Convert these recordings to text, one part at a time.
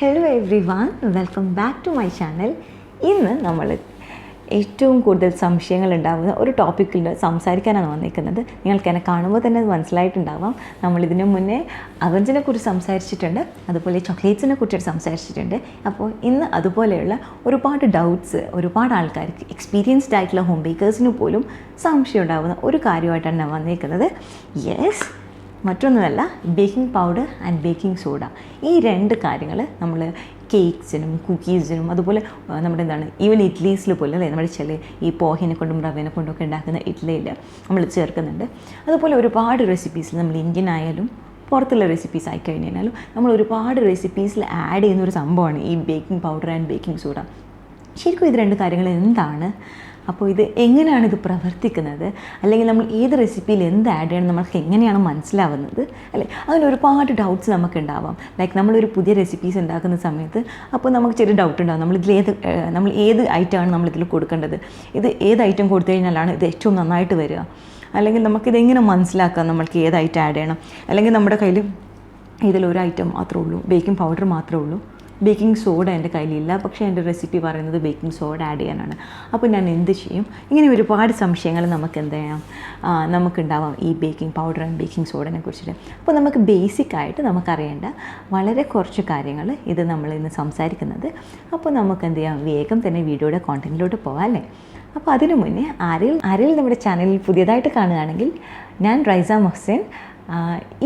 Hello everyone, welcome back to my channel. ഇന്ന് നമ്മൾ ഏറ്റവും കൂടുതൽ സംശയങ്ങൾ ഉണ്ടാകുന്ന ഒരു ടോപ്പിക്കിൽ സംസാരിക്കാനാണ് വന്നിരിക്കുന്നത്. നിങ്ങൾക്ക് എന്നെ കാണുമ്പോൾ തന്നെ അത് മനസ്സിലായിട്ടുണ്ടാവാം. നമ്മളിതിനു മുന്നേ അവഞ്ചിനെ കുറിച്ച് സംസാരിച്ചിട്ടുണ്ട്, അതുപോലെ ചോക്ലേറ്റ്സിനെ കുറിച്ച് സംസാരിച്ചിട്ടുണ്ട്. അപ്പോൾ ഇന്ന് അതുപോലെയുള്ള ഒരുപാട് ഡൗട്ട്സ് ഒരുപാട് ആൾക്കാർക്ക് എക്സ്പീരിയൻസ്ഡ് ആയിട്ടുള്ള ഹോം ബേക്കേഴ്സിന് പോലും സംശയം ഉണ്ടാകുന്ന ഒരു കാര്യമായിട്ടാണ് ഞാൻ വന്നിരിക്കുന്നത്. യെസ്, മറ്റൊന്നുമല്ല, baking powder and baking soda. ഈ രണ്ട് കാര്യങ്ങൾ നമ്മൾ കേക്ക്സിനും കുക്കീസിനും അതുപോലെ നമ്മുടെ ഈവൻ ഇഡ്ലീസിൽ പോലും അല്ലേ, നമ്മുടെ ചില ഈ പോഹിനെ കൊണ്ടും റവേനെ കൊണ്ടൊക്കെ ഉണ്ടാക്കുന്ന ഇഡ്ലിയിൽ നമ്മൾ ചേർക്കുന്നുണ്ട്. അതുപോലെ ഒരുപാട് റെസിപ്പീസിൽ നമ്മൾ ഇന്ത്യൻ ആയാലും പുറത്തുള്ള റെസിപ്പീസ് ആയിക്കഴിഞ്ഞാലും നമ്മൾ ഒരുപാട് റെസിപ്പീസിൽ ആഡ് ചെയ്യുന്ന ഒരു സംഭവമാണ് ഈ baking powder and baking soda. ശരിക്കും ഇത് രണ്ട് കാര്യങ്ങൾ എന്താണ്, അപ്പോൾ ഇത് എങ്ങനെയാണ് ഇത് പ്രവർത്തിക്കുന്നത്, അല്ലെങ്കിൽ നമ്മൾ ഏത് റെസിപ്പിയിൽ എന്ത് ആഡ് ചെയ്യണം നമുക്ക് എങ്ങനെയാണ് മനസ്സിലാവുന്നത് അല്ലേ, അങ്ങനെ ഒരുപാട് ഡൗട്ട്സ് നമുക്ക് ഉണ്ടാവാം. ലൈക്ക് നമ്മളൊരു പുതിയ റെസിപ്പീസ് ഉണ്ടാക്കുന്ന സമയത്ത് അപ്പോൾ നമുക്ക് ചെറിയ ഡൗട്ട് ഉണ്ടാകും, നമ്മൾ ഏത് ഐറ്റമാണ് നമ്മളിതിൽ കൊടുക്കേണ്ടത്, ഇത് ഏത് ഐറ്റം കൊടുത്തു കഴിഞ്ഞാലാണ് ഇത് ഏറ്റവും നന്നായിട്ട് വരിക, അല്ലെങ്കിൽ നമുക്കിതെങ്ങനെ മനസ്സിലാക്കാം നമ്മൾക്ക് ഏത് ഐറ്റം ആഡ് ചെയ്യണം, അല്ലെങ്കിൽ നമ്മുടെ കയ്യിൽ ഇതിലൊരു ഐറ്റം മാത്രമേ ഉള്ളൂ, ബേക്കിംഗ് പൗഡർ മാത്രമേ ഉള്ളൂ, ബേക്കിംഗ് സോഡ എൻ്റെ കയ്യിലില്ല, പക്ഷേ എൻ്റെ റെസിപ്പി പറയുന്നത് ബേക്കിംഗ് സോഡ ആഡ് ചെയ്യാനാണ്. അപ്പോൾ ഞാൻ എന്ത് ചെയ്യും? ഇങ്ങനെ ഒരുപാട് സംശയങ്ങൾ നമുക്ക് എന്ത് ചെയ്യാം, നമുക്കുണ്ടാവാം ഈ ബേക്കിംഗ് പൗഡർ ആൻഡ് ബേക്കിംഗ് സോഡനെ കുറിച്ചിട്ട്. അപ്പോൾ നമുക്ക് ബേസിക്കായിട്ട് നമുക്കറിയേണ്ട വളരെ കുറച്ച് കാര്യങ്ങൾ ഇത് നമ്മൾ ഇന്ന് സംസാരിക്കുന്നത്. അപ്പോൾ നമുക്ക് എന്ത് ചെയ്യാം, വേഗം തന്നെ വീഡിയോയുടെ കോണ്ടൻറ്റിലോട്ട് പോകാം അല്ലേ. അപ്പോൾ അതിനു മുന്നേ ആരെങ്കിലും നമ്മുടെ ചാനലിൽ പുതിയതായിട്ട് കാണുകയാണെങ്കിൽ, ഞാൻ റൈസ മൊഹ്സൻ.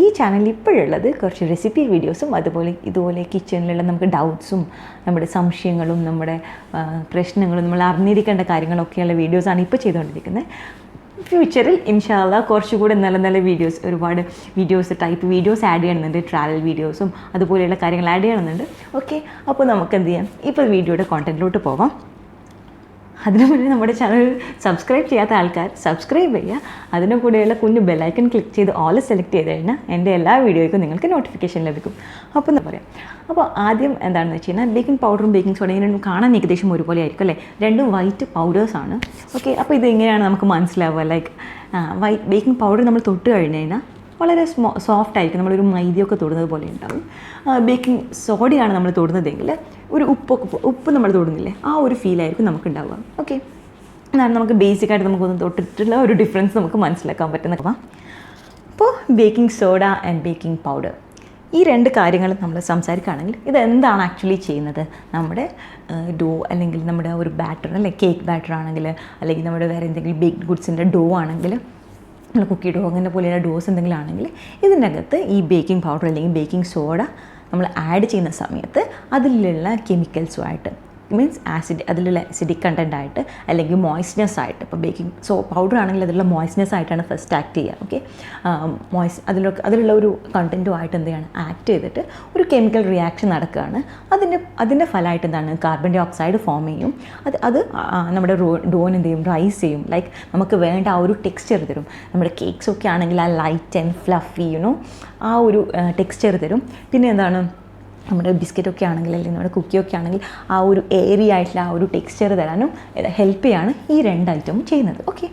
ഈ ചാനലിൽ ഇപ്പോഴുള്ളത് കുറച്ച് റെസിപ്പി വീഡിയോസും ഇതുപോലെ കിച്ചണിലുള്ള നമുക്ക് ഡൗട്ട്സും നമ്മുടെ സംശയങ്ങളും നമ്മുടെ പ്രശ്നങ്ങളും നമ്മൾ അറിഞ്ഞിരിക്കേണ്ട കാര്യങ്ങളൊക്കെയുള്ള വീഡിയോസാണ് ഇപ്പോൾ ചെയ്തുകൊണ്ടിരിക്കുന്നത്. ഫ്യൂച്ചറിൽ ഇൻഷാ അല്ലാഹ് കുറച്ചുകൂടെ നല്ല നല്ല വീഡിയോസ്, ഒരുപാട് ടൈപ്പ് വീഡിയോസ് ആഡ് ചെയ്യണമെന്നുണ്ട്, ട്രാവൽ വീഡിയോസും അതുപോലെയുള്ള കാര്യങ്ങൾ ആഡ് ചെയ്യണമെന്നുണ്ട്. ഓക്കെ, അപ്പോൾ നമുക്ക് എന്ത് ചെയ്യാം, ഇപ്പോൾ വീഡിയോയുടെ കോണ്ടൻറ്റിലോട്ട് പോവാം. അതിനു മുന്നേ നമ്മുടെ ചാനൽ സബ്സ്ക്രൈബ് ചെയ്യാത്ത ആൾക്കാർ സബ്സ്ക്രൈബ് ചെയ്യുക. അതിൻ്റെ കൂടെയുള്ള കുഞ്ഞു ബെല്ലൈക്കൺ ക്ലിക്ക് ചെയ്ത് ഓൾ സെലക്ട് ചെയ്ത് കഴിഞ്ഞാൽ എൻ്റെ എല്ലാ വീഡിയോയ്ക്കും നിങ്ങൾക്ക് നോട്ടിഫിക്കേഷൻ ലഭിക്കും. അപ്പോൾ എന്താ പറയുക, അപ്പോൾ ആദ്യം എന്താണെന്ന് വെച്ച് കഴിഞ്ഞാൽ ബേക്കിംഗ് പൗഡറും ബേക്കിംഗ് സോഡയും രണ്ടും കാണാൻ ഏകദേശം ഒരുപോലെ ആയിരിക്കും അല്ലേ, രണ്ടും വൈറ്റ് പൗഡേഴ്സാണ്. ഓക്കെ, അപ്പോൾ ഇത് എങ്ങനെയാണ് നമുക്ക് മനസ്സിലാവുക? ലൈക്ക് ബേക്കിംഗ് പൗഡർ നമ്മൾ തൊട്ട് കഴിഞ്ഞ് കഴിഞ്ഞാൽ വളരെ സോഫ്റ്റ് ആയിരിക്കും, നമ്മളൊരു മൈദയൊക്കെ തൊടുന്നത് പോലെ ഉണ്ടാവും. ബേക്കിംഗ് സോഡയാണ് നമ്മൾ തൊടുന്നതെങ്കിൽ ഒരു ഉപ്പ് നമ്മൾ തൊടുന്നില്ലേ, ആ ഒരു ഫീലായിരിക്കും നമുക്ക് ഉണ്ടാവുക. ഓക്കെ, എന്നാണ് നമുക്ക് ബേസിക്കായിട്ട് നമുക്കൊന്ന് തൊട്ടിട്ടുള്ള ഒരു ഡിഫറൻസ് നമുക്ക് മനസ്സിലാക്കാൻ പറ്റുന്ന. അപ്പോൾ baking soda and baking powder, ഈ രണ്ട് കാര്യങ്ങൾ നമ്മൾ സംസാരിക്കുകയാണെങ്കിൽ ഇത് എന്താണ് ആക്ച്വലി ചെയ്യുന്നത്? നമ്മുടെ ഡോ അല്ലെങ്കിൽ നമ്മുടെ ഒരു ബാറ്റർ അല്ലെ, കേക്ക് ബാറ്റർ ആണെങ്കിൽ, അല്ലെങ്കിൽ നമ്മുടെ വേറെ എന്തെങ്കിലും ബേക്ക്ഡ് ഗുഡ്സിൻ്റെ ഡോ ആണെങ്കിൽ, നമ്മൾ കുക്കി ഡോ അങ്ങനെ പോലെയുള്ള ഡോസ് എന്തെങ്കിലും ആണെങ്കിൽ, ഇതിൻ്റെ അകത്ത് ഈ ബേക്കിംഗ് പൗഡർ അല്ലെങ്കിൽ ബേക്കിംഗ് സോഡ നമ്മൾ ആഡ് ചെയ്യുന്ന സമയത്ത് അതിലുള്ള കെമിക്കൽസുമായിട്ട്, മീൻസ് അതിലുള്ള ആസിഡിക് കണ്ടൻ്റ് ആയിട്ട് അല്ലെങ്കിൽ മോയ്സ്നെസ് ആയിട്ട്, ഇപ്പോൾ ബേക്കിംഗ് പൗഡർ ആണെങ്കിൽ അതിലുള്ള മോയ്സ്നെസ് ആയിട്ടാണ് ഫസ്റ്റ് ആക്ട് ചെയ്യുക. ഓക്കെ, അതിലുള്ള ഒരു കണ്ടൻറ്റുമായിട്ട് എന്ത് ചെയ്യാണ്, ആക്ട് ചെയ്തിട്ട് ഒരു കെമിക്കൽ റിയാക്ഷൻ നടക്കുകയാണ്. അതിൻ്റെ ഫലമായിട്ട് എന്താണ്, കാർബൺ ഡൈ ഓക്സൈഡ് ഫോം ചെയ്യും. അത് നമ്മുടെ ഡോന് എന്ത് ചെയ്യും, റൈസ് ചെയ്യും. ലൈക്ക് നമുക്ക് വേണ്ട ആ ഒരു ടെക്സ്ചർ തരും. നമ്മുടെ കേക്ക്സ് ഒക്കെ ആണെങ്കിൽ ആ ലൈറ്റ് ആൻഡ് ഫ്ലഫി ആ ഒരു ടെക്സ്ചർ തരും. പിന്നെ എന്താണ്, നമ്മുടെ ബിസ്ക്കറ്റൊക്കെ ആണെങ്കിൽ അല്ലെങ്കിൽ നമ്മുടെ കുക്കിയൊക്കെ ആണെങ്കിൽ ആ ഒരു ഏരിയ ആയിട്ടുള്ള ആ ഒരു ടെക്സ്ചർ തരാനും ഹെൽപ്പ് ചെയ്യാണ് ഈ രണ്ട് ഐറ്റവും ചെയ്യുന്നത്. ഓക്കെ,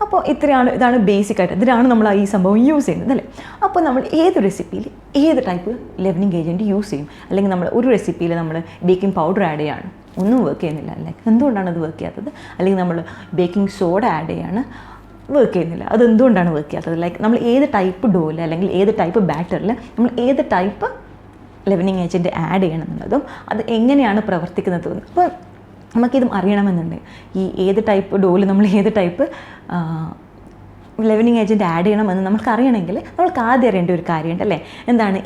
അപ്പോൾ ഇതാണ് ബേസിക്കായിട്ട്, ഇതിലാണ് നമ്മൾ ഈ സംഭവം യൂസ് ചെയ്യുന്നത് അല്ലേ. അപ്പോൾ നമ്മൾ ഏത് റെസിപ്പിയിൽ ഏത് ടൈപ്പ് ലെവനിങ് ഏജൻറ്റ് യൂസ് ചെയ്യും, അല്ലെങ്കിൽ നമ്മൾ ഒരു റെസിപ്പിയിൽ നമ്മൾ ബേക്കിംഗ് പൗഡർ ആഡ് ചെയ്യാണ്, ഒന്നും വർക്ക് ചെയ്യുന്നില്ല, ലൈക്ക് എന്തുകൊണ്ടാണ് അത് വർക്ക് ചെയ്യാത്തത്? അല്ലെങ്കിൽ നമ്മൾ ബേക്കിംഗ് സോഡ ആഡ് ചെയ്യാണ്, വർക്ക് ചെയ്യുന്നില്ല, അത് എന്തുകൊണ്ടാണ് വർക്ക് ചെയ്യാത്തത്? ലൈക്ക് നമ്മൾ ഏത് ടൈപ്പ് ഡോയിൽ അല്ലെങ്കിൽ ഏത് ടൈപ്പ് ബാറ്ററിൽ നമ്മൾ ഏത് ടൈപ്പ് ലെവനിങ് ഏജൻറ്റ് ആഡ് ചെയ്യണം എന്നുള്ളതും അത് എങ്ങനെയാണ് പ്രവർത്തിക്കുന്നത്. അപ്പോൾ നമുക്കിതും അറിയണമെന്നുണ്ട്, ഈ ഏത് ടൈപ്പ് ഡോയിൽ നമ്മൾ ഏത് ടൈപ്പ് ലെവനിങ് ഏജൻറ്റ് ആഡ് ചെയ്യണമെന്ന് നമുക്ക് അറിയണമെങ്കിൽ നമ്മൾക്ക് ആദ്യം അറിയേണ്ട ഒരു കാര്യമുണ്ട് അല്ലേ,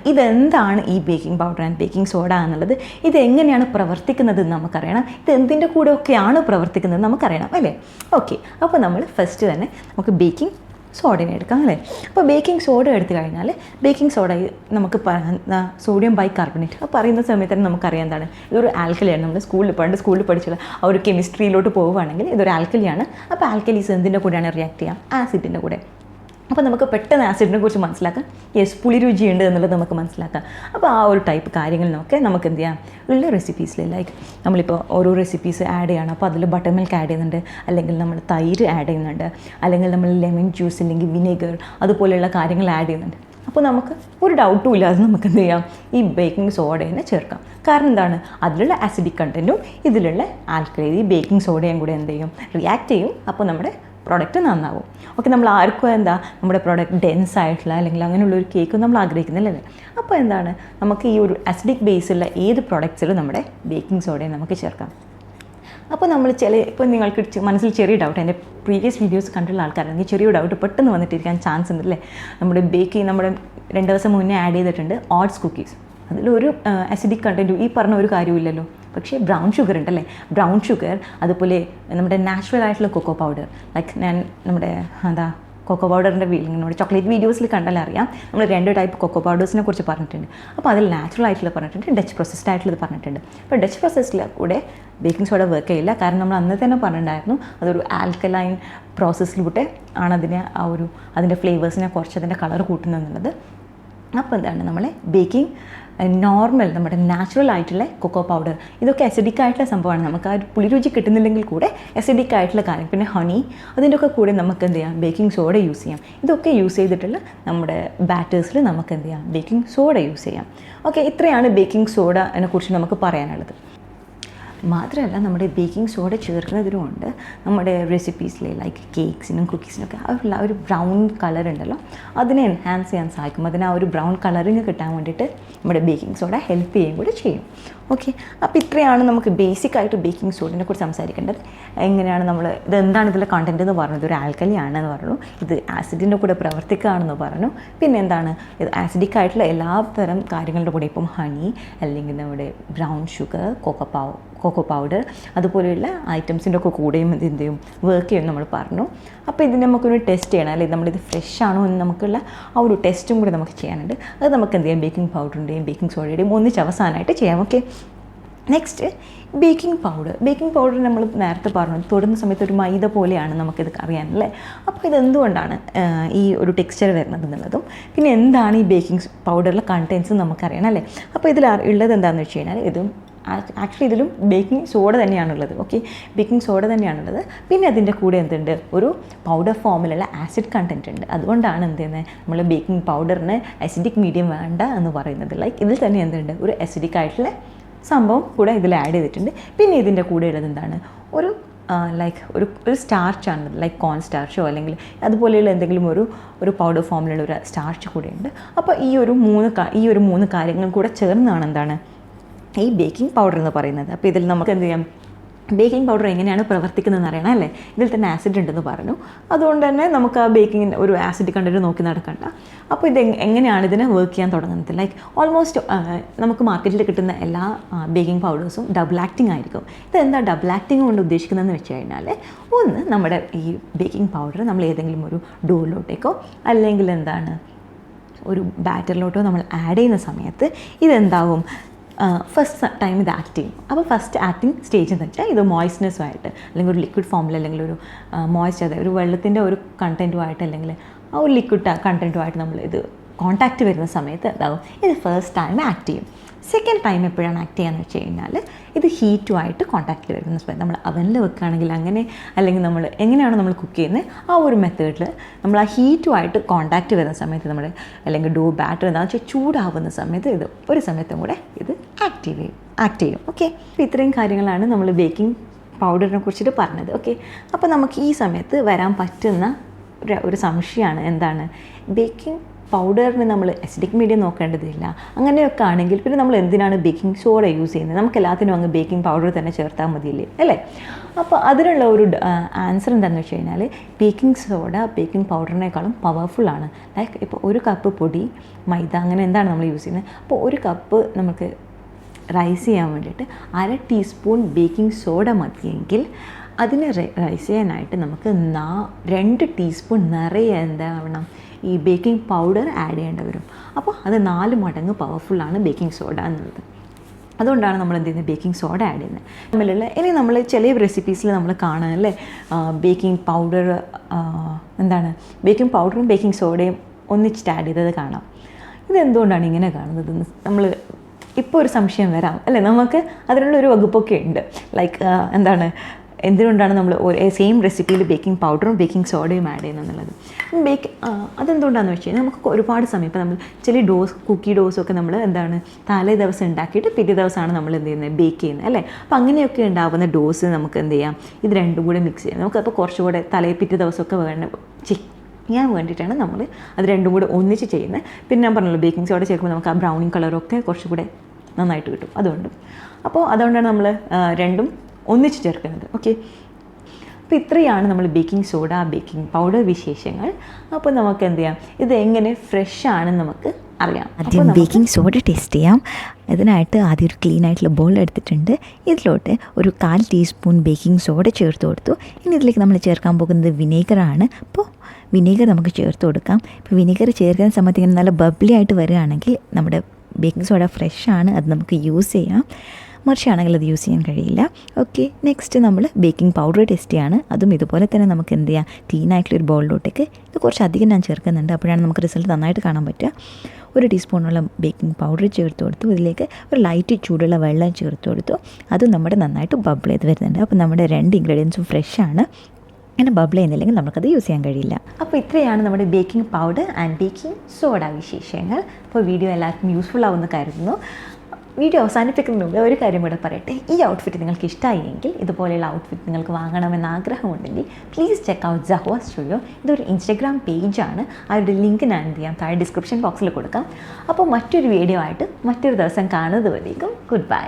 ഇതെന്താണ് ഈ baking powder and baking soda എന്നുള്ളത്, ഇത് എങ്ങനെയാണ് പ്രവർത്തിക്കുന്നത് എന്ന് നമുക്കറിയണം, ഇത് എന്തിൻ്റെ കൂടെ ഒക്കെയാണ് പ്രവർത്തിക്കുന്നത് നമുക്കറിയണം അല്ലേ. ഓക്കെ, അപ്പോൾ നമ്മൾ ഫസ്റ്റ് തന്നെ നമുക്ക് ബേക്കിംഗ് സോഡയെ എടുക്കാം അല്ലേ. അപ്പോൾ ബേക്കിംഗ് സോഡ എടുത്തു കഴിഞ്ഞാൽ ബേക്കിംഗ് സോഡ നമുക്ക് സോഡിയം ബൈകാർബണേറ്റ്, അപ്പോൾ പറയുന്ന സമയത്ത് തന്നെ നമുക്കറിയാം എന്താണ്, ഇതൊരു ആൽക്കലിയാണ്. നമ്മൾ സ്കൂളിൽ പഠിച്ചുള്ള ആ ഒരു കെമിസ്ട്രിയിലോട്ട് പോവുകയാണെങ്കിൽ ഇതൊരു ആൽക്കലിയാണ്. അപ്പോൾ ആൽക്കലീസ് എന്തിൻ്റെ കൂടെയാണ് റിയാക്ട് ചെയ്യുക, ആസിഡിൻ്റെ കൂടെ. അപ്പോൾ നമുക്ക് പെട്ടെന്ന് ആസിഡിനെ കുറിച്ച് മനസ്സിലാക്കാം, യെസ് പുളി രുചിയുണ്ട് എന്നുള്ളത് നമുക്ക് മനസ്സിലാക്കാം. അപ്പോൾ ആ ഒരു ടൈപ്പ് കാര്യങ്ങളിലൊക്കെ നമുക്ക് എന്ത് ചെയ്യാം, ഉള്ള റെസിപ്പീസിൽ ലൈക്ക് നമ്മളിപ്പോൾ ഓരോ റെസിപ്പീസ് ആഡ് ചെയ്യണം, അപ്പോൾ അതിൽ ബട്ടർ മിൽക്ക് ആഡ് ചെയ്യുന്നുണ്ട്, അല്ലെങ്കിൽ നമ്മൾ തൈര് ആഡ് ചെയ്യുന്നുണ്ട്, അല്ലെങ്കിൽ നമ്മൾ ലെമൺ ജ്യൂസ് അല്ലെങ്കിൽ വിനെഗർ അതുപോലെയുള്ള കാര്യങ്ങൾ ആഡ് ചെയ്യുന്നുണ്ട്. അപ്പോൾ നമുക്ക് ഒരു ഡൗട്ടും ഇല്ലാതെ നമുക്ക് എന്ത് ചെയ്യാം, ഈ ബേക്കിംഗ് സോഡയെ ചേർക്കാം. കാരണം എന്താണ്, അതിലുള്ള ആസിഡിക് കണ്ടൻറ്റും ഇതിലുള്ള ആൽക്കലി ഈ ബേക്കിംഗ് സോഡയും കൂടെ എന്ത് ചെയ്യും, റിയാക്ട് ചെയ്യും. അപ്പോൾ നമ്മുടെ പ്രോഡക്റ്റ് നന്നാവും. ഓക്കെ, നമ്മൾ ആർക്കും എന്താ നമ്മുടെ പ്രോഡക്റ്റ് ഡെൻസ് ആയിട്ടുള്ള അല്ലെങ്കിൽ അങ്ങനെയുള്ളൊരു കേക്ക് നമ്മൾ ആഗ്രഹിക്കുന്നില്ലല്ലേ. അപ്പോൾ എന്താണ്, നമുക്ക് ഈ ഒരു ആസിഡിക് ബേസുള്ള ഏത് പ്രോഡക്റ്റ്സിലും നമ്മുടെ ബേക്കിംഗ് സോഡയെ നമുക്ക് ചേർക്കാം. അപ്പോൾ നമ്മൾ ഇപ്പോൾ നിങ്ങൾക്ക് മനസ്സിൽ ചെറിയ ഡൗട്ട്, എൻ്റെ പ്രീവിയസ് വീഡിയോസ് കണ്ടുള്ള ആൾക്കാരാണെങ്കിൽ ചെറിയ ഡൗട്ട് പെട്ടെന്ന് വന്നിട്ടിരിക്കാൻ ചാൻസ് ഉണ്ടല്ലേ. നമ്മുടെ ബേക്കിംഗ് 2 ദിവസം മുന്നേ ആഡ് ചെയ്തിട്ടുണ്ട് ഓട്സ് കുക്കീസ്. അതിലൊരു ആസിഡിക് കണ്ടൻറ്റും ഈ പറഞ്ഞ ഒരു കാര്യമില്ലല്ലോ. പക്ഷേ ബ്രൗൺ ഷുഗർ ഉണ്ടല്ലേ, ബ്രൗൺ ഷുഗർ, അതുപോലെ നമ്മുടെ നാച്ചുറൽ ആയിട്ടുള്ള കൊക്കോ പൗഡർ. ലൈക്ക് ഞാൻ നമ്മുടെ കൊക്കോ പൗഡറിൻ്റെ നമ്മുടെ ചോക്ലേറ്റ് വീഡിയോസിൽ കണ്ടാൽ അറിയാം, നമ്മൾ 2 ടൈപ്പ് കൊക്കോ പൗഡേഴ്സിനെ കുറിച്ച് പറഞ്ഞിട്ടുണ്ട്. അപ്പോൾ അതിൽ നാച്ചുറൽ ആയിട്ടുള്ള പറഞ്ഞിട്ടുണ്ട്, ഡച്ച് പ്രോസസ്ഡ് ആയിട്ടുള്ളത് പറഞ്ഞിട്ടുണ്ട്. അപ്പോൾ ഡച്ച് പ്രോസസ്സിൽ കൂടെ ബേക്കിംഗ് സോഡ വർക്ക് ചെയ്യില്ല. കാരണം നമ്മൾ അന്ന് തന്നെ പറഞ്ഞിട്ടുണ്ടായിരുന്നു, അതൊരു ആൽക്കലൈൻ പ്രോസസ്സിലൂടെ ആണ് അതിൻ്റെ ഫ്ലേവേഴ്സിനെ കുറച്ച് അതിൻ്റെ കളർ കൂട്ടുന്നതെന്നുള്ളത്. അപ്പോൾ എന്താണ്, നമ്മളെ ബേക്കിംഗ് നോർമൽ നമ്മുടെ നാച്ചുറൽ ആയിട്ടുള്ള കൊക്കോ പൗഡർ, ഇതൊക്കെ അസിഡിക് ആയിട്ടുള്ള സംഭവമാണ്. നമുക്ക് ആ ഒരു പുളിരുചി കിട്ടുന്നില്ലെങ്കിൽ കൂടെ അസിഡിക് ആയിട്ടുള്ള കാര്യം, പിന്നെ ഹണി, അതിൻ്റെ ഒക്കെ കൂടെ നമുക്ക് എന്ത് ചെയ്യാം, ബേക്കിംഗ് സോഡ യൂസ് ചെയ്യാം. ഇതൊക്കെ യൂസ് ചെയ്തിട്ടുള്ള നമ്മുടെ ബാറ്റേഴ്സിൽ നമുക്ക് എന്ത് ചെയ്യാം, ബേക്കിംഗ് സോഡ യൂസ് ചെയ്യാം. ഓക്കെ, ഇത്രയാണ് ബേക്കിംഗ് സോഡയെ കുറിച്ച് നമുക്ക് പറയാനുള്ളത്. മാത്രമല്ല നമ്മുടെ ബേക്കിംഗ് സോഡ ചേർക്കുന്നതിനുമുണ്ട് നമ്മുടെ റെസിപ്പീസിലെ ലൈക്ക് കേക്ക്സിനും കുക്കീസിനൊക്കെ ആ ഒരു ബ്രൗൺ കളർ ഉണ്ടല്ലോ, അതിനെ എൻഹാൻസ് ചെയ്യാൻ സഹായിക്കും. അതിന് ആ ഒരു ബ്രൗൺ കളറിങ് കിട്ടാൻ വേണ്ടിയിട്ട് നമ്മുടെ ബേക്കിംഗ് സോഡ ഹെൽപ്പ് ചെയ്യുകയും കൂടി ചെയ്യും. ഓക്കെ, അപ്പോൾ ഇത്രയാണ് നമുക്ക് ബേസിക്കായിട്ട് ബേക്കിംഗ് സോഡിനെ കുറിച്ച് സംസാരിക്കേണ്ടത്. എങ്ങനെയാണ് ഇതെന്താണ് ഇതിലെ കണ്ടൻറ്റ് എന്ന് പറഞ്ഞത്, ഒരു ആൽക്കലി ആണെന്ന് പറഞ്ഞു, ഇത് ആസിഡിൻ്റെ കൂടെ പ്രവർത്തിക്കുകയാണെന്ന് പറഞ്ഞു. പിന്നെ എന്താണ്, ഇത് ആസിഡിക് ആയിട്ടുള്ള എല്ലാ തരം കാര്യങ്ങളുടെ കൂടെ, ഇപ്പം ഹണി അല്ലെങ്കിൽ നമ്മുടെ ബ്രൗൺ ഷുഗർ, കൊക്കോ പൗഡർ, അതുപോലെയുള്ള ഐറ്റംസിൻ്റെ ഒക്കെ കൂടെയും എന്ത് ചെയ്യും, വർക്ക് ചെയ്യും നമ്മൾ പറഞ്ഞു. അപ്പോൾ ഇതിന് നമുക്കൊരു ടെസ്റ്റ് ചെയ്യണം, അല്ലെങ്കിൽ നമ്മളിത് ഫ്രഷ് ആണോ എന്ന് നമുക്കുള്ള ആ ഒരു ടെസ്റ്റും കൂടി നമുക്ക് ചെയ്യാനുണ്ട്. അത് നമുക്ക് എന്ത് ചെയ്യാം, ബേക്കിംഗ് പൗഡറിൻ്റെയും ബേക്കിംഗ് സോഡയുടെയും ഒന്നിച്ച് അവസാനമായിട്ട് ചെയ്യാം. ഓക്കെ, നെക്സ്റ്റ് ബേക്കിംഗ് പൗഡർ നമ്മൾ നേരത്തെ പറഞ്ഞു, തൊടുന്ന സമയത്ത് ഒരു മൈദ പോലെയാണ് നമുക്കിത് അറിയാനല്ലേ. അപ്പോൾ ഇതെന്തുകൊണ്ടാണ് ഈ ഒരു ടെക്സ്ചർ വരുന്നത് എന്നുള്ളതും, പിന്നെ എന്താണ് ഈ ബേക്കിംഗ് പൗഡറിലെ കണ്ടൻസും നമുക്കറിയണം അല്ലേ. അപ്പോൾ ഇതിൽ ഉള്ളത് എന്താണെന്ന് വെച്ച് കഴിഞ്ഞാൽ, ആക്ച്വലി ഇതിലും ബേക്കിംഗ് സോഡ തന്നെയാണുള്ളത്. ഓക്കെ, ബേക്കിംഗ് സോഡ തന്നെയാണുള്ളത്. പിന്നെ അതിൻ്റെ കൂടെ എന്തുണ്ട്, ഒരു പൗഡർ ഫോമിലുള്ള ആസിഡ് കണ്ടൻറ്റ് ഉണ്ട്. അതുകൊണ്ടാണ് എന്ത് ചെയ്യുന്നത്, നമ്മൾ ബേക്കിംഗ് പൗഡറിന് അസിഡിക് മീഡിയം വേണ്ട എന്ന് പറയുന്നത്. ലൈക്ക് ഇതിൽ തന്നെ എന്തുണ്ട്, ഒരു അസിഡിക് ആയിട്ടുള്ള സംഭവം കൂടെ ഇതിൽ ആഡ് ചെയ്തിട്ടുണ്ട്. പിന്നെ ഇതിൻ്റെ കൂടെ ഉള്ളത് എന്താണ്, ഒരു സ്റ്റാർച്ചാണ്, ലൈക്ക് കോൺ സ്റ്റാർച്ചോ അല്ലെങ്കിൽ അതുപോലെയുള്ള എന്തെങ്കിലും ഒരു പൗഡർ ഫോമിലുള്ള ഒരു സ്റ്റാർച്ച് കൂടെയുണ്ട്. അപ്പോൾ ഈ ഒരു മൂന്ന് കാര്യങ്ങൾ കൂടെ ചേർന്നാണ് എന്താണ് ഈ ബേക്കിംഗ് പൗഡർ എന്ന് പറയുന്നത്. അപ്പോൾ ഇതിൽ നമുക്ക് എന്ത് ചെയ്യാം, ബേക്കിംഗ് പൗഡർ എങ്ങനെയാണ് പ്രവർത്തിക്കുന്നതെന്ന് അറിയണം അല്ലേ. ഇതിൽ തന്നെ ആസിഡ് ഉണ്ടെന്ന് പറഞ്ഞു, അതുകൊണ്ട് തന്നെ നമുക്ക് ആ ബേക്കിങ്ങിൻ്റെ ഒരു ആസിഡ് കണ്ടൻറ്റ് നോക്കി നടക്കണ്ട. അപ്പോൾ ഇത് എങ്ങനെയാണ് ഇതിനെ വർക്ക് ചെയ്യാൻ തുടങ്ങുന്നത്, ലൈക്ക് ഓൾമോസ്റ്റ് നമുക്ക് മാർക്കറ്റിൽ കിട്ടുന്ന എല്ലാ ബേക്കിംഗ് പൗഡേഴ്സും ഡബിൾ ആക്ടിങ് ആയിരിക്കും. ഇതെന്താ ഡബിൾ ആക്ടിങ് കൊണ്ട് ഉദ്ദേശിക്കുന്നതെന്ന് വെച്ച് കഴിഞ്ഞാൽ, ഒന്ന് നമ്മുടെ ഈ ബേക്കിംഗ് പൗഡർ നമ്മൾ ഏതെങ്കിലും ഒരു ഡോയിലോട്ടേക്കോ അല്ലെങ്കിൽ എന്താണ് ഒരു ബാറ്ററിലോട്ടോ നമ്മൾ ആഡ് ചെയ്യുന്ന സമയത്ത് ഇതെന്താവും, ഫസ്റ്റ് ടൈം ഇത് ആക്ട് ചെയ്യും. അപ്പോൾ ഫസ്റ്റ് ആക്ടിങ് സ്റ്റേജ് എന്ന് വെച്ചാൽ ഇത് മോയ്സ്നെസ്സുമായിട്ട് അല്ലെങ്കിൽ ഒരു ലിക്വിഡ് ഫോമിൽ അല്ലെങ്കിൽ ഒരു മോയ്സ്ചർ, അതായത് ഒരു വെള്ളത്തിൻ്റെ ഒരു കണ്ടൻറ്റുമായിട്ട് അല്ലെങ്കിൽ ആ ഒരു ലിക്വിഡ് കണ്ടൻറ്റുമായിട്ട് നമ്മൾ ഇത് കോൺടാക്റ്റ് വരുന്ന സമയത്ത് എന്താകും, ഇത് ഫസ്റ്റ് ടൈം ആക്ട് ചെയ്യും. സെക്കൻഡ് ടൈം എപ്പോഴാണ് ആക്ട് ചെയ്യാന്ന് വെച്ച് കഴിഞ്ഞാൽ, ഇത് ഹീറ്റുമായിട്ട് കോൺടാക്റ്റിൽ വരുന്ന സമയത്ത് നമ്മൾ അവനിൽ വെക്കുകയാണെങ്കിൽ അങ്ങനെ, അല്ലെങ്കിൽ നമ്മൾ എങ്ങനെയാണ് നമ്മൾ കുക്ക് ചെയ്യുന്നത് ആ ഒരു മെത്തേഡിൽ നമ്മൾ ആ ഹീറ്റുമായിട്ട് കോൺടാക്റ്റ് വരുന്ന സമയത്ത് നമ്മുടെ അല്ലെങ്കിൽ ഡോ ബാറ്റർ എന്താണെന്ന് വെച്ചാൽ ചൂടാവുന്ന സമയത്ത് ഇത് ഒരു സമയത്തും കൂടെ ഇത് ആക്ട് ചെയ്യും. ഓക്കെ, അപ്പോൾ ഇത്രയും കാര്യങ്ങളാണ് നമ്മൾ ബേക്കിംഗ് പൗഡറിനെ കുറിച്ചിട്ട് പറഞ്ഞത്. ഓക്കെ, അപ്പോൾ നമുക്ക് ഈ സമയത്ത് വരാൻ പറ്റുന്ന ഒരു സംശയമാണ്, എന്താണ് ബേക്കിംഗ് പൗഡറിന് നമ്മൾ അസിഡിക് മീഡിയം നോക്കേണ്ടതില്ല, അങ്ങനെയൊക്കെ ആണെങ്കിൽ പിന്നെ നമ്മൾ എന്തിനാണ് ബേക്കിംഗ് സോഡ യൂസ് ചെയ്യുന്നത്, നമുക്ക് എല്ലാത്തിനും അങ്ങ് ബേക്കിംഗ് പൗഡർ തന്നെ ചേർത്താൽ മതിയല്ലേ അല്ലേ. അപ്പോൾ അതിനുള്ള ഒരു ആൻസർ എന്താണെന്ന് വെച്ച് കഴിഞ്ഞാൽ, ബേക്കിംഗ് സോഡ ബേക്കിംഗ് പൗഡറിനേക്കാളും പവർഫുള്ളാണ്. ലൈക്ക് ഇപ്പോൾ 1 കപ്പ് പൊടി, മൈദ, അങ്ങനെ എന്താണ് നമ്മൾ യൂസ് ചെയ്യുന്നത്. അപ്പോൾ 1 കപ്പ് നമുക്ക് റൈസ് ചെയ്യാൻ വേണ്ടിയിട്ട് 1/2 ടീസ്പൂൺ ബേക്കിംഗ് സോഡ മതിയെങ്കിൽ അതിനെ റൈസ് ചെയ്യാനായിട്ട് നമുക്ക് 2 ടീസ്പൂൺ നിറയെ എന്താവണം, ഈ ബേക്കിംഗ് പൗഡർ ആഡ് ചെയ്യേണ്ടി വരും. അപ്പോൾ അത് 4 മടങ്ങ് പവർഫുള്ളാണ് ബേക്കിംഗ് സോഡ എന്നുള്ളത്. അതുകൊണ്ടാണ് നമ്മൾ എന്ത് ചെയ്യുന്നത്, ബേക്കിംഗ് സോഡ ആഡ് ചെയ്യുന്നത്. തമ്മിലുള്ള ഇനി നമ്മൾ ചില റെസിപ്പീസിൽ നമ്മൾ കാണാനല്ലേ ബേക്കിംഗ് പൗഡർ ബേക്കിംഗ് പൗഡറും ബേക്കിംഗ് സോഡയും ഒന്നിച്ചിട്ട് ആഡ് ചെയ്തത് കാണാം. ഇതെന്തുകൊണ്ടാണ് ഇങ്ങനെ കാണുന്നതെന്ന് നമ്മൾ ഇപ്പോൾ ഒരു സംശയം വരാം അല്ലേ. നമുക്ക് അതിനുള്ളൊരു വകുപ്പൊക്കെ ഉണ്ട്. ലൈക്ക് എന്തുകൊണ്ടാണ് നമ്മൾ സെയിം റെസിപ്പിയിൽ ബേക്കിംഗ് പൗഡറും ബേക്കിംഗ് സോഡയും ആഡ് ചെയ്യുന്നത് എന്നുള്ളത്. അതെന്തുകൊണ്ടാണെന്ന് വെച്ച് കഴിഞ്ഞാൽ നമുക്ക് ഒരുപാട് സമയം ഇപ്പോൾ നമ്മൾ ചില കുക്കി ഡോസൊക്കെ നമ്മൾ എന്താണ് തലേ ദിവസം ഉണ്ടാക്കിയിട്ട് പിറ്റേ ദിവസമാണ് നമ്മൾ എന്ത് ചെയ്യുന്നത് ബേക്ക് ചെയ്യുന്നത് അല്ലേ. അപ്പോൾ അങ്ങനെയൊക്കെ ഉണ്ടാകുന്ന ഡോസ് നമുക്ക് എന്ത് ചെയ്യാം, ഇത് രണ്ടും കൂടെ മിക്സ് ചെയ്യാം. നമുക്കപ്പോൾ കുറച്ചുകൂടെ പിറ്റേ ദിവസമൊക്കെ ചെയ്യാൻ വേണ്ടിയിട്ടാണ് നമ്മൾ അത് രണ്ടും കൂടെ ഒന്നിച്ച് ചെയ്യുന്നത്. പിന്നെ ഞാൻ പറഞ്ഞല്ലോ ബേക്കിംഗ് സോഡ ചേർക്കുമ്പോൾ നമുക്ക് ആ ബ്രൗണിങ് കളറൊക്കെ കുറച്ചുകൂടെ നന്നായിട്ട് കിട്ടും. അതുകൊണ്ടാണ് നമ്മൾ രണ്ടും ഒന്നിച്ച് ചേർക്കുന്നത്. ഓക്കെ, അപ്പോൾ ഇത്രയാണ് നമ്മൾ ബേക്കിംഗ് സോഡ ബേക്കിംഗ് പൗഡർ വിശേഷങ്ങൾ. അപ്പോൾ നമുക്ക് എന്ത് ചെയ്യാം, ഇത് എങ്ങനെ ഫ്രഷ് ആണെന്ന് നമുക്ക് അറിയാം. ആദ്യം ബേക്കിംഗ് സോഡ ടേസ്റ്റ് ചെയ്യാം. ഇതിനായിട്ട് ആദ്യം ഒരു ക്ലീൻ ആയിട്ടുള്ള ബോൾ എടുത്തിട്ടുണ്ട്. ഇതിലോട്ട് ഒരു 1/4 ടീസ്പൂൺ ബേക്കിംഗ് സോഡ ചേർത്ത് കൊടുത്തു. ഇനി ഇതിലേക്ക് നമ്മൾ ചേർക്കാൻ പോകുന്നത് വിനേഗറാണ്. അപ്പോൾ വിനേഗർ നമുക്ക് ചേർത്ത് കൊടുക്കാം. ഇപ്പോൾ വിനേഗർ ചേർക്കുന്ന സമയത്ത് ഇങ്ങനെ നല്ല ബബ്ലി ആയിട്ട് വരികയാണെങ്കിൽ നമ്മുടെ ബേക്കിംഗ് സോഡ ഫ്രഷ് ആണ്, അത് നമുക്ക് യൂസ് ചെയ്യാം. മറിച്ചാണെങ്കിൽ അത് യൂസ് ചെയ്യാൻ കഴിയില്ല. ഓക്കെ, നെക്സ്റ്റ് നമ്മൾ ബേക്കിംഗ് പൗഡർ ടെസ്റ്റ് ചെയ്യാണ്. അതും ഇതുപോലെ തന്നെ നമുക്ക് എന്ത് ചെയ്യാം, ക്ലീൻ ആയിട്ടുള്ളൊരു ബൗളിലോട്ടേക്ക് ഇത് കുറച്ചധികം ഞാൻ ചേർക്കുന്നുണ്ട്, അപ്പോഴാണ് നമുക്ക് റിസൾട്ട് നന്നായിട്ട് കാണാൻ പറ്റുക. 1 ടീസ്പൂണോളം ബേക്കിംഗ് പൗഡർ ചേർത്ത് കൊടുത്തു. ഇതിലേക്ക് ഒരു ലൈറ്റ് ചൂടുള്ള വെള്ളം ചേർത്ത് കൊടുത്തു. അതും നമ്മുടെ നന്നായിട്ട് ബബിൾ ചെയ്ത് വരുന്നുണ്ട്. അപ്പോൾ നമ്മുടെ 2 ഇൻഗ്രീഡിയൻസും ഫ്രഷ് ആണ്. അങ്ങനെ ബബിൾ ചെയ്യുന്നില്ലെങ്കിൽ നമുക്കത് യൂസ് ചെയ്യാൻ കഴിയില്ല. അപ്പോൾ ഇത്രയാണ് നമ്മുടെ baking powder and baking soda വിശേഷങ്ങൾ. അപ്പോൾ വീഡിയോ എല്ലാവർക്കും യൂസ്ഫുൾ ആവുമെന്ന് കരുതുന്നു. വീഡിയോ അവസാനിപ്പിക്കുന്നതിന് മുമ്പ് ഒരു കാര്യം കൂടെ പറയട്ടെ. ഈ ഔട്ട്ഫിറ്റ് നിങ്ങൾക്ക് ഇഷ്ടമായെങ്കിൽ, ഇതുപോലെയുള്ള ഔട്ട്ഫിറ്റ് നിങ്ങൾക്ക് വാങ്ങണമെന്ന് ആഗ്രഹമുണ്ടെങ്കിൽ പ്ലീസ് ചെക്ക് ഔട്ട് സഹ്വ സ്റ്റുഡിയോ. ഇതൊരു ഇൻസ്റ്റഗ്രാം പേജാണ്. അതിൻ്റെ ലിങ്ക് ഞാൻ എന്ത് ചെയ്യാം, താഴെ ഡിസ്ക്രിപ്ഷൻ ബോക്സിൽ കൊടുക്കാം. അപ്പോൾ മറ്റൊരു വീഡിയോ ആയിട്ട് മറ്റൊരു ദിവസം കാണുന്നത് വരേക്കും ഗുഡ് ബൈ.